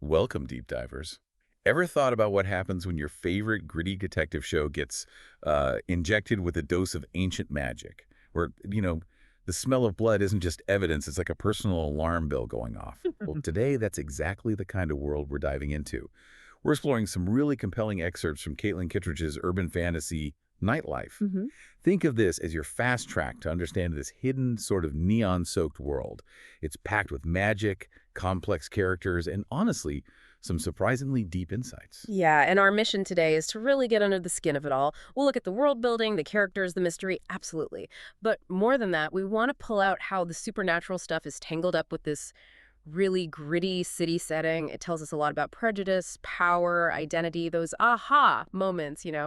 Welcome, deep divers. Ever thought about what happens when your favorite gritty detective show gets injected with a dose of ancient magic? Where, the smell of blood isn't just evidence, it's like a personal alarm bell going off. Well, today, that's exactly the kind of world we're diving into. We're exploring some really compelling excerpts from Caitlin Kittredge's urban fantasy Nightlife. hmm Think of this as your fast track to understand this hidden, sort of neon-soaked world. It's packed with magic, complex characters, and honestly, some surprisingly deep insights. Yeah, and our mission today is to really get under the skin of it all. We'll look at the world building, the characters, the mystery, absolutely. But more than that, we want to pull out how the supernatural stuff is tangled up with this really gritty city setting. It tells us a lot about prejudice, power, identity, those aha moments, Yeah.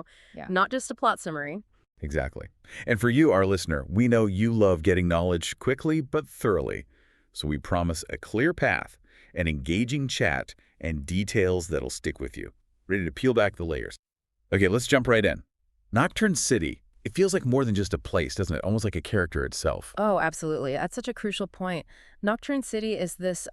not just a plot summary. Exactly. And for you, our listener, we know you love getting knowledge quickly but thoroughly. So we promise a clear path, an engaging chat, and details that'll stick with you. Ready to peel back the layers. Okay, let's jump right in. Nocturne City. It feels like more than just a place, doesn't it? Almost like a character itself. Oh, absolutely. That's such a crucial point. Nocturne City is this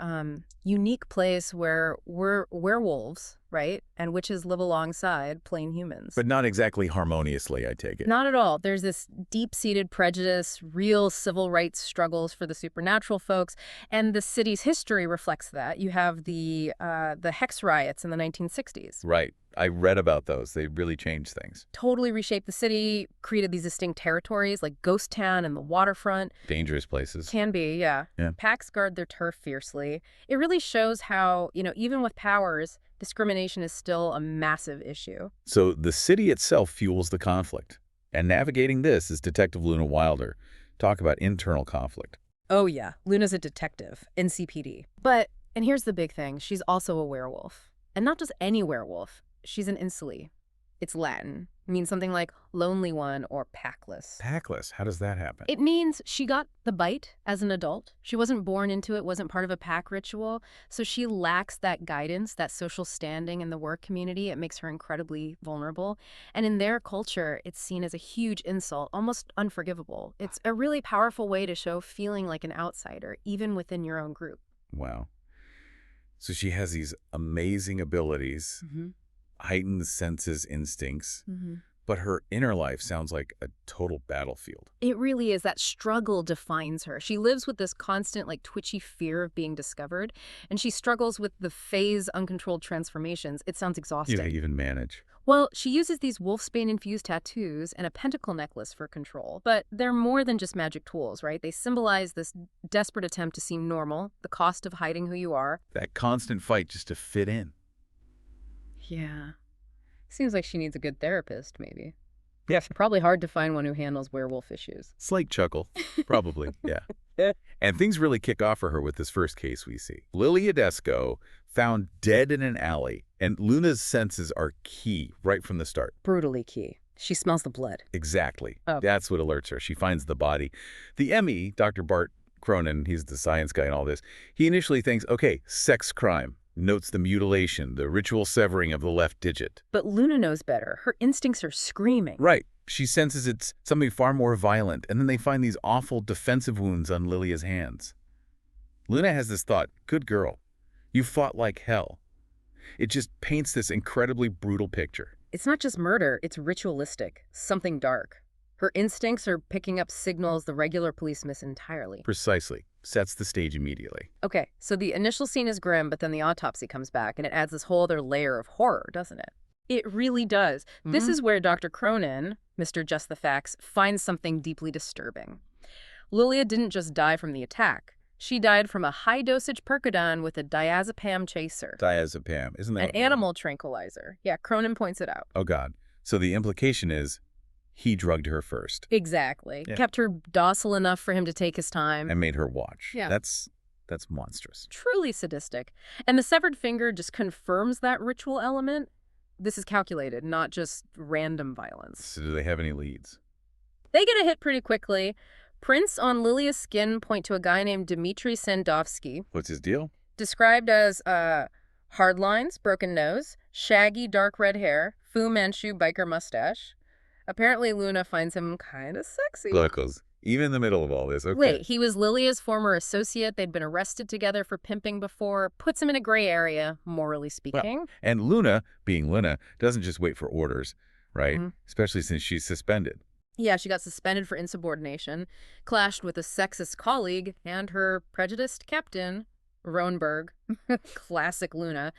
unique place where we're werewolves, right? And witches live alongside plain humans. But not exactly harmoniously, I take it. Not at all. There's this deep-seated prejudice, real civil rights struggles for the supernatural folks, and the city's history reflects that. You have the Hex riots in the 1960s. Right. I read about those. They really changed things. Totally reshaped the city, created these distinct territories like Ghost Town and the waterfront. Dangerous places. Can be, yeah. Yeah. Packs guard their turf fiercely. It really shows how, even with powers, discrimination is still a massive issue. So the city itself fuels the conflict. And navigating this is Detective Luna Wilder. Talk about internal conflict. Oh, yeah. Luna's a detective, NCPD. And here's the big thing, she's also a werewolf. And not just any werewolf. She's an insuli. It's Latin. It means something like lonely one or packless. Packless. How does that happen? It means she got the bite as an adult. She wasn't born into it, wasn't part of a pack ritual. So she lacks that guidance, that social standing in the work community. It makes her incredibly vulnerable. And in their culture, it's seen as a huge insult, almost unforgivable. It's a really powerful way to show feeling like an outsider, even within your own group. Wow. So she has these amazing abilities, heightened senses, instincts, but her inner life sounds like a total battlefield. It really is. That struggle defines her. She lives with this constant, twitchy fear of being discovered, and she struggles with the phase uncontrolled transformations. It sounds exhausting. You even manage. Well, she uses these wolfsbane-infused tattoos and a pentacle necklace for control, but they're more than just magic tools, right? They symbolize this desperate attempt to seem normal, the cost of hiding who you are. That constant fight just to fit in. Yeah. Seems like she needs a good therapist, maybe. Yes. Probably hard to find one who handles werewolf issues. Slight chuckle. Probably, yeah. And things really kick off for her with this first case we see. Lily Adesco found dead in an alley, and Luna's senses are key right from the start. Brutally key. She smells the blood. Exactly. Oh. That's what alerts her. She finds the body. The ME, Dr. Bart Cronin, he's the science guy in all this, he initially thinks, okay, sex crime. Notes the mutilation, the ritual severing of the left digit. But Luna knows better. Her instincts are screaming. Right. She senses it's something far more violent, and then they find these awful defensive wounds on Lilia's hands. Luna has this thought, good girl, you fought like hell. It just paints this incredibly brutal picture. It's not just murder, it's ritualistic, something dark. Her instincts are picking up signals the regular police miss entirely. Precisely. Sets the stage immediately. Okay, so the initial scene is grim, but then the autopsy comes back, and it adds this whole other layer of horror, doesn't it? It really does. This is where Dr. Cronin, Mr. Just the Facts, finds something deeply disturbing. Lilia didn't just die from the attack. She died from a high-dosage Percodan with a diazepam chaser. Diazepam, isn't that? An animal tranquilizer. Yeah, Cronin points it out. Oh, God. So the implication is he drugged her first. Exactly. Yeah. Kept her docile enough for him to take his time. And made her watch. Yeah. That's monstrous. Truly sadistic. And the severed finger just confirms that ritual element. This is calculated, not just random violence. So do they have any leads? They get a hit pretty quickly. Prints on Lilia's skin point to a guy named Dmitry Sandovsky, What's his deal? described as hard lines, broken nose, shaggy dark red hair, Fu Manchu biker mustache. Apparently Luna finds him kind of sexy. Glucose. Even in the middle of all this, okay. Wait, he was Lilia's former associate. They'd been arrested together for pimping before. Puts him in a gray area, morally Well, speaking. and Luna, being Luna, doesn't just wait for orders, right? Mhm. Especially since she's suspended. Yeah, she got suspended for insubordination, clashed with a sexist colleague and her prejudiced captain, Roanberg. Classic Luna.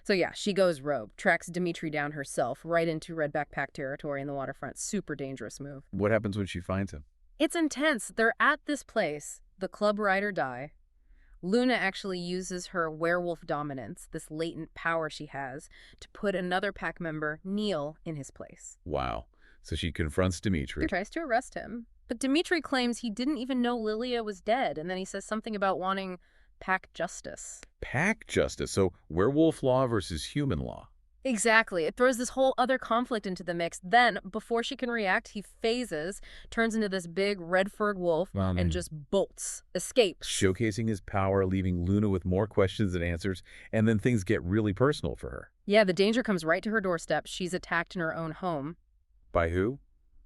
So yeah, she goes rogue, tracks Dimitri down herself, right into Red Backpack territory in the waterfront. Super dangerous move. What happens when she finds him? It's intense. They're at this place, the club ride or die. Luna actually uses her werewolf dominance, this latent power she has, to put another pack member, Neil, in his place. Wow. So she confronts Dimitri. He tries to arrest him. But Dimitri claims he didn't even know Lilia was dead, and then he says something about wanting pack justice. Pack justice. So werewolf law versus human law. Exactly. It throws this whole other conflict into the mix. Then, before she can react, he phases, turns into this big red-furred wolf, and just bolts, escapes. Showcasing his power, leaving Luna with more questions than answers, and then things get really personal for her. Yeah, the danger comes right to her doorstep. She's attacked in her own home. By who?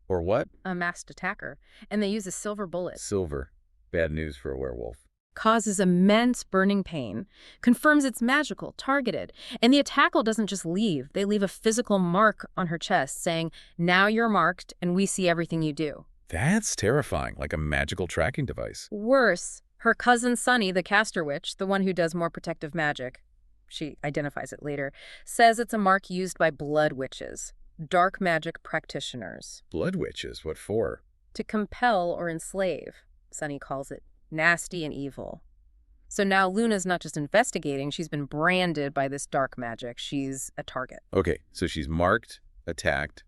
Or what? A masked attacker. And they use a silver bullet. Silver. Bad news for a werewolf. Causes immense burning pain, confirms it's magical, targeted, and the attacker doesn't just leave. They leave a physical mark on her chest saying, now you're marked and we see everything you do. That's terrifying, like a magical tracking device. Worse, her cousin Sunny, the caster witch, the one who does more protective magic, she identifies it later, says it's a mark used by blood witches, dark magic practitioners. Blood witches? What for? To compel or enslave, Sunny calls it. Nasty and evil. So now Luna's not just investigating, she's been branded by this dark magic. She's a target. Okay, so she's marked, attacked.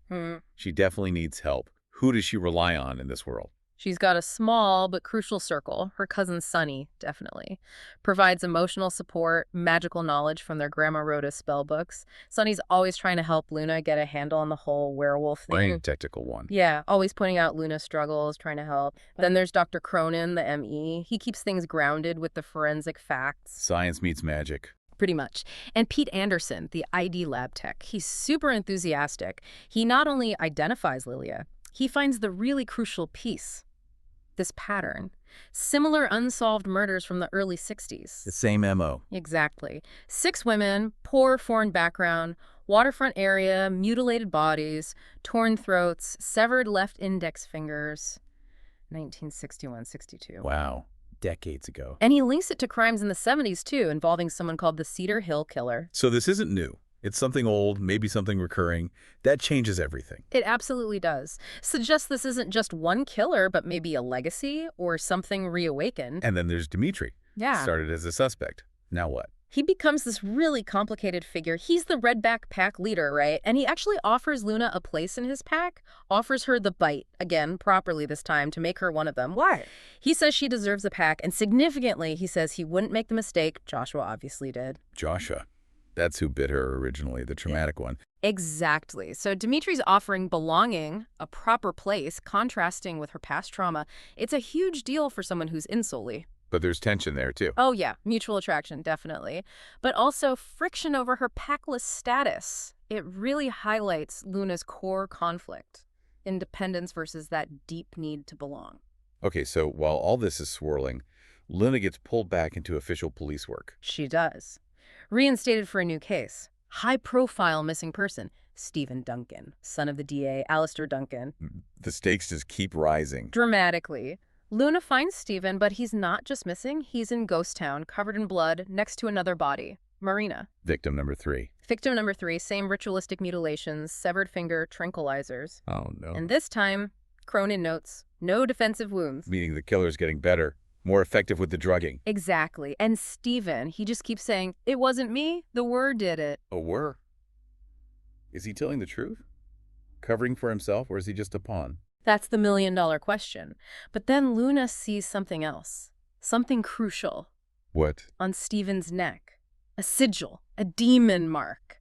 She definitely needs help. Who does she rely on in this world? She's got a small but crucial circle. Her cousin Sunny, definitely. Provides emotional support, magical knowledge from their Grandma Rhoda spell books. Sunny's always trying to help Luna get a handle on the whole werewolf thing. Technical one. Yeah, always pointing out Luna's struggles, trying to help. Then there's Dr. Cronin, the ME. He keeps things grounded with the forensic facts. Science meets magic. Pretty much. And Pete Anderson, the ID lab tech. He's super enthusiastic. He not only identifies Lilia, he finds the really crucial piece. This pattern. Similar unsolved murders from the early 60s. The same MO. Exactly. 6 women, poor foreign background, waterfront area, mutilated bodies, torn throats, severed left index fingers. 1961-62. Wow. Decades ago. And he links it to crimes in the 70s, too, involving someone called the Cedar Hill Killer. So this isn't new. It's something old, maybe something recurring. That changes everything. It absolutely does. Suggests this isn't just one killer, but maybe a legacy or something reawakened. And then there's Dimitri. Yeah. Started as a suspect. Now what? He becomes this really complicated figure. He's the Red Backpack leader, right? And he actually offers Luna a place in his pack, offers her the bite, again, properly this time, to make her one of them. Why? He says she deserves a pack, and significantly, he says he wouldn't make the mistake Joshua obviously did. Joshua. That's who bit her originally, the traumatic one. Exactly. So Dimitri's offering belonging, a proper place, contrasting with her past trauma. It's a huge deal for someone who's insully. But there's tension there, too. Oh, yeah. Mutual attraction, definitely. But also friction over her packless status. It really highlights Luna's core conflict. Independence versus that deep need to belong. Okay, so while all this is swirling, Luna gets pulled back into official police work. She does. Reinstated for a new case. High-profile missing person. Stephen Duncan, son of the DA, Alistair Duncan. The stakes just keep rising. Dramatically. Luna finds Stephen, but he's not just missing. He's in Ghost Town, covered in blood, next to another body. Marina. Victim number 3. Victim number 3, same ritualistic mutilations, severed finger, tranquilizers. Oh, no. And this time, Cronin notes, no defensive wounds. Meaning the killer's getting better, more effective with the drugging. Exactly. And Stephen, he just keeps saying, it wasn't me, the word did it. A were? Is he telling the truth? Covering for himself, or is he just a pawn? That's the million-dollar question. But then Luna sees something else. Something crucial. What? On Stephen's neck. A sigil. A demon mark.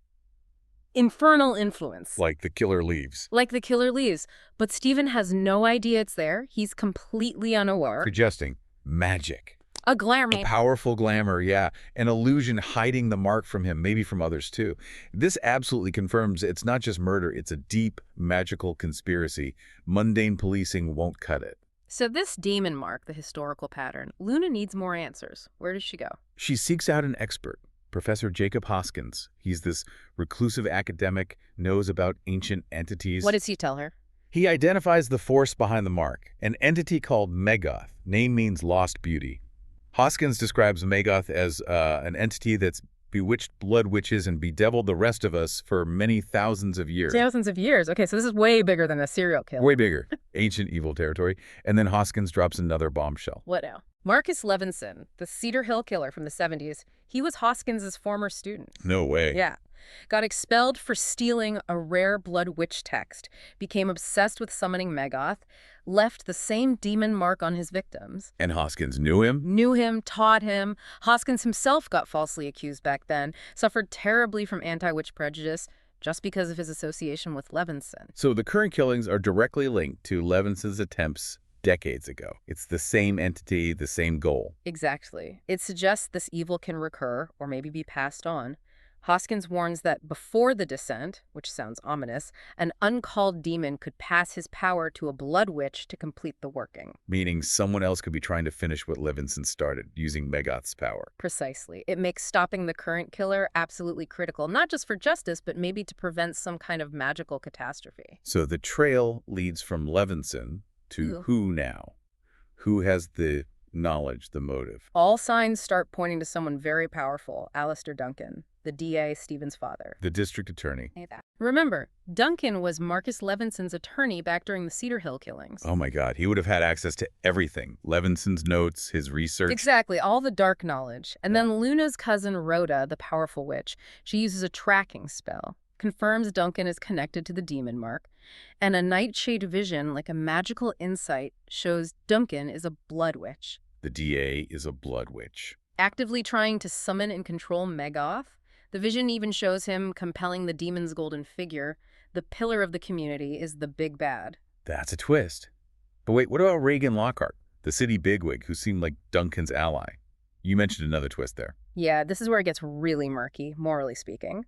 Infernal influence. Like the killer leaves. Like the killer leaves. But Stephen has no idea it's there. He's completely unaware. Suggesting magic. A glamour. A powerful glamour, yeah. An illusion hiding the mark from him, maybe from others too. This absolutely confirms it's not just murder, it's a deep, magical conspiracy. Mundane policing won't cut it. So this demon mark, the historical pattern, Luna needs more answers. Where does she go? She seeks out an expert, Professor Jacob Hoskins. He's this reclusive academic, knows about ancient What entities. does he tell her? He identifies the force behind the mark, an entity called Megoth. Name means lost beauty. Hoskins describes Megoth as an entity that's bewitched blood witches and bedeviled the rest of us for many thousands of years. Thousands of years. Okay, so this is way bigger than a serial killer. Way bigger. Ancient evil territory. And then Hoskins drops another bombshell. What now? Marcus Levinson, the Cedar Hill killer from the 70s, he was Hoskins' former student. No way. Yeah. Got expelled for stealing a rare blood witch text, became obsessed with summoning Megoth, left the same demon mark on his victims. And Hoskins knew him? Knew him, taught him. Hoskins himself got falsely accused back then, suffered terribly from anti-witch prejudice just because of his association with Levinson. So the current killings are directly linked to Levinson's attempts decades ago. It's the same entity, the same goal. Exactly. It suggests this evil can recur or maybe be passed on. Hoskins warns that before the descent, which sounds ominous, an uncalled demon could pass his power to a blood witch to complete the working. Meaning someone else could be trying to finish what Levinson started, using Megoth's power. Precisely. It makes stopping the current killer absolutely critical, not just for justice, but maybe to prevent some kind of magical catastrophe. So the trail leads from Levinson to who now? Who has the knowledge, the motive? All signs start pointing to someone very powerful, Alistair Duncan, the DA, Stephen's father. The district attorney. Remember, Duncan was Marcus Levinson's attorney back during the Cedar Hill killings. Oh my God, he would have had access to everything. Levinson's notes, his research. Exactly, all the dark knowledge. And then Luna's cousin Rhoda, the powerful witch, she uses a tracking spell, confirms Duncan is connected to the demon mark, and a nightshade vision, like a magical insight, shows Duncan is a blood witch. The DA is a blood witch. Actively trying to summon and control Megoth. The vision even shows him compelling the demon's golden figure. The pillar of the community is the big bad. That's a twist. But wait, what about Reagan Lockhart, the city bigwig who seemed like Duncan's ally? You mentioned another twist there. Yeah, this is where it gets really murky, morally speaking.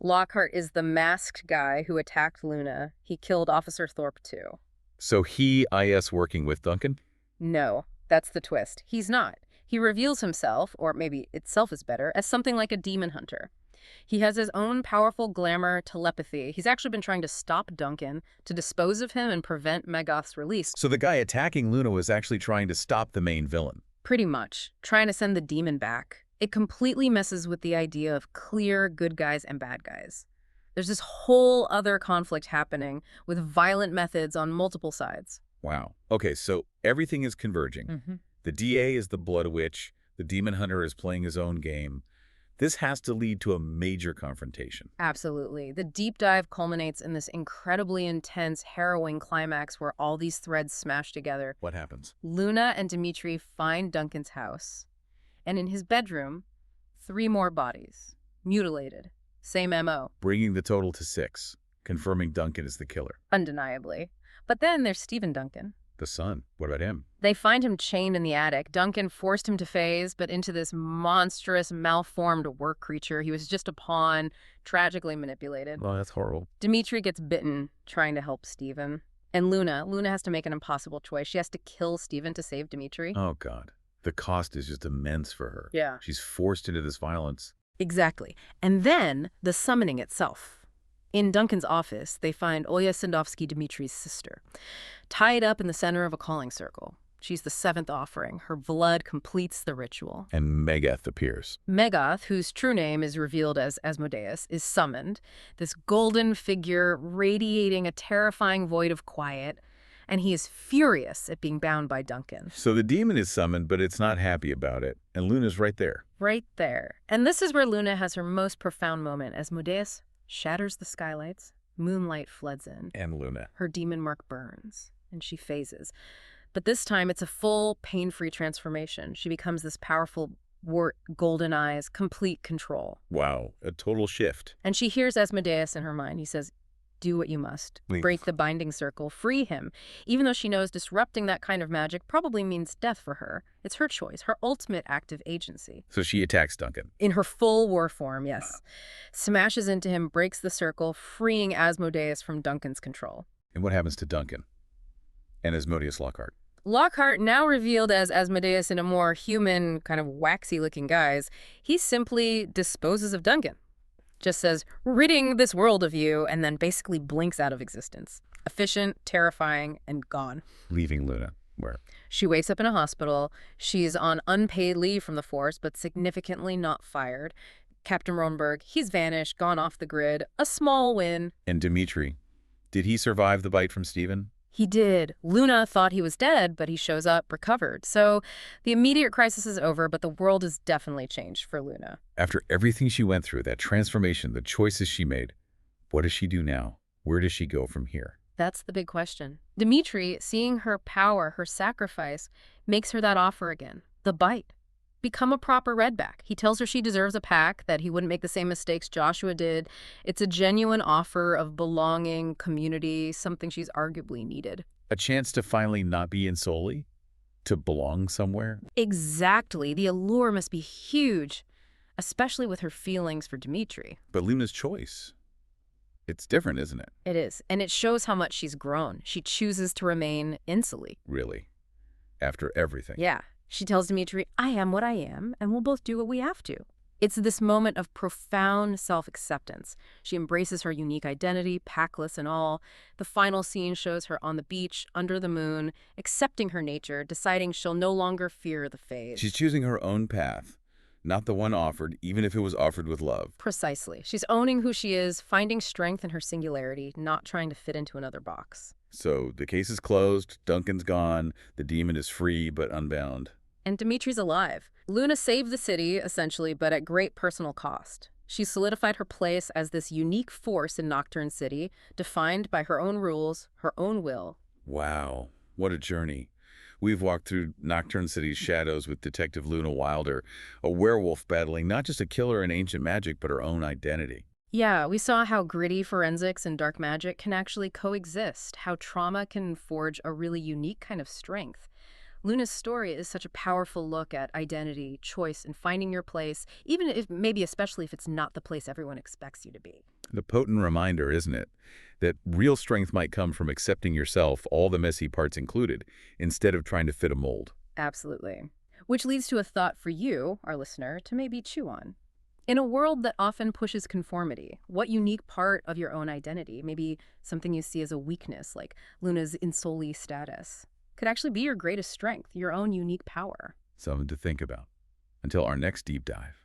Lockhart is the masked guy who attacked Luna. He killed Officer Thorpe too. So he, IS, working with Duncan? No, that's the twist. He's not. He reveals himself, or maybe itself is better, as something like a demon hunter. He has his own powerful glamour telepathy. He's actually been trying to stop Duncan, to dispose of him and prevent Megoth's release. So the guy attacking Luna was actually trying to stop the main villain. Pretty much. Trying to send the demon back. It completely messes with the idea of clear good guys and bad guys. There's this whole other conflict happening with violent methods on multiple sides. Wow. Okay, so everything is converging. The DA is the blood witch. The demon hunter is playing his own game. This has to lead to a major confrontation. Absolutely. The deep dive culminates in this incredibly intense, harrowing climax where all these threads smash together. What happens? Luna and Dimitri find Duncan's house. And in his bedroom, 3 more bodies. Mutilated. Same MO. Bringing the total to 6, confirming Duncan is the killer. Undeniably. But then there's Stephen Duncan. The son. What about him? They find him chained in the attic. Duncan forced him to phase, but into this monstrous, malformed work creature. He was just a pawn, tragically manipulated. Oh, that's horrible. Dimitri gets bitten trying to help Stephen. And Luna has to make an impossible choice. She has to kill Stephen to save Dimitri. Oh, God. The cost is just immense for her. Yeah. She's forced into this violence. Exactly. And then the summoning itself. In Duncan's office, they find Olya Sandovsky, Dimitri's sister, tied up in the center of a calling circle. She's the 7th offering. Her blood completes the ritual. And Megoth appears. Megoth, whose true name is revealed as Asmodeus, is summoned, this golden figure radiating a terrifying void of quiet, and he is furious at being bound by Duncan. So the demon is summoned, but it's not happy about it, and Luna's right there. Right there. And this is where Luna has her most profound moment. Asmodeus shatters the skylights, moonlight floods in. And Luna. Her demon mark burns, and she phases. But this time, it's a full, pain-free transformation. She becomes this powerful wart, golden eyes, complete control. Wow, a total shift. And she hears Asmodeus in her mind. He says, do what you must. Leave. Break the binding circle. Free him. Even though she knows disrupting that kind of magic probably means death for her. It's her choice, her ultimate act of agency. So she attacks Duncan. In her full war form, yes. Smashes into him, breaks the circle, freeing Asmodeus from Duncan's control. And what happens to Duncan? And Asmodeus Lockhart? Lockhart, now revealed as Asmodeus in a more human, kind of waxy-looking guise, he simply disposes of Duncan. Just says, ridding this world of you, and then basically blinks out of existence. Efficient, terrifying, and gone. Leaving Luna. Where? She wakes up in a hospital. She's on unpaid leave from the force, but significantly not fired. Captain Ronberg, he's vanished, gone off the grid. A small win. And Dimitri. Did he survive the bite from Steven? He did. Luna thought he was dead, but he shows up recovered. So the immediate crisis is over, but the world has definitely changed for Luna. After everything she went through, that transformation, the choices she made, what does she do now? Where does she go from here? That's the big question. Dimitri, seeing her power, her sacrifice, makes her that offer again. The bite. Become a proper redback. He tells her she deserves a pack, that he wouldn't make the same mistakes Joshua did. It's a genuine offer of belonging, community, something she's arguably needed. A chance to finally not be in Soli? To belong somewhere? Exactly. The allure must be huge, especially with her feelings for Dimitri. But Luna's choice. It's different, isn't it? It is. And it shows how much she's grown. She chooses to remain in Soli. Really. After everything. Yeah. She tells Dimitri, I am what I am, and we'll both do what we have to. It's this moment of profound self-acceptance. She embraces her unique identity, packless and all. The final scene shows her on the beach, under the moon, accepting her nature, deciding she'll no longer fear the fade. She's choosing her own path, not the one offered, even if it was offered with love. Precisely. She's owning who she is, finding strength in her singularity, not trying to fit into another box. So the case is closed, Duncan's gone, the demon is free but unbound. And Dimitri's alive. Luna saved the city, essentially, but at great personal cost. She solidified her place as this unique force in Nocturne City, defined by her own rules, her own will. Wow, what a journey. We've walked through Nocturne City's shadows with Detective Luna Wilder, a werewolf battling not just a killer in ancient magic, but her own identity. Yeah, we saw how gritty forensics and dark magic can actually coexist, how trauma can forge a really unique kind of strength. Luna's story is such a powerful look at identity, choice, and finding your place, even if, maybe especially if it's not the place everyone expects you to be. The potent reminder, isn't it, that real strength might come from accepting yourself, all the messy parts included, instead of trying to fit a mold. Absolutely. Which leads to a thought for you, our listener, to maybe chew on. In a world that often pushes conformity, what unique part of your own identity, maybe something you see as a weakness, like Luna's in soli status, could actually be your greatest strength, your own unique power? Something to think about. Until our next deep dive.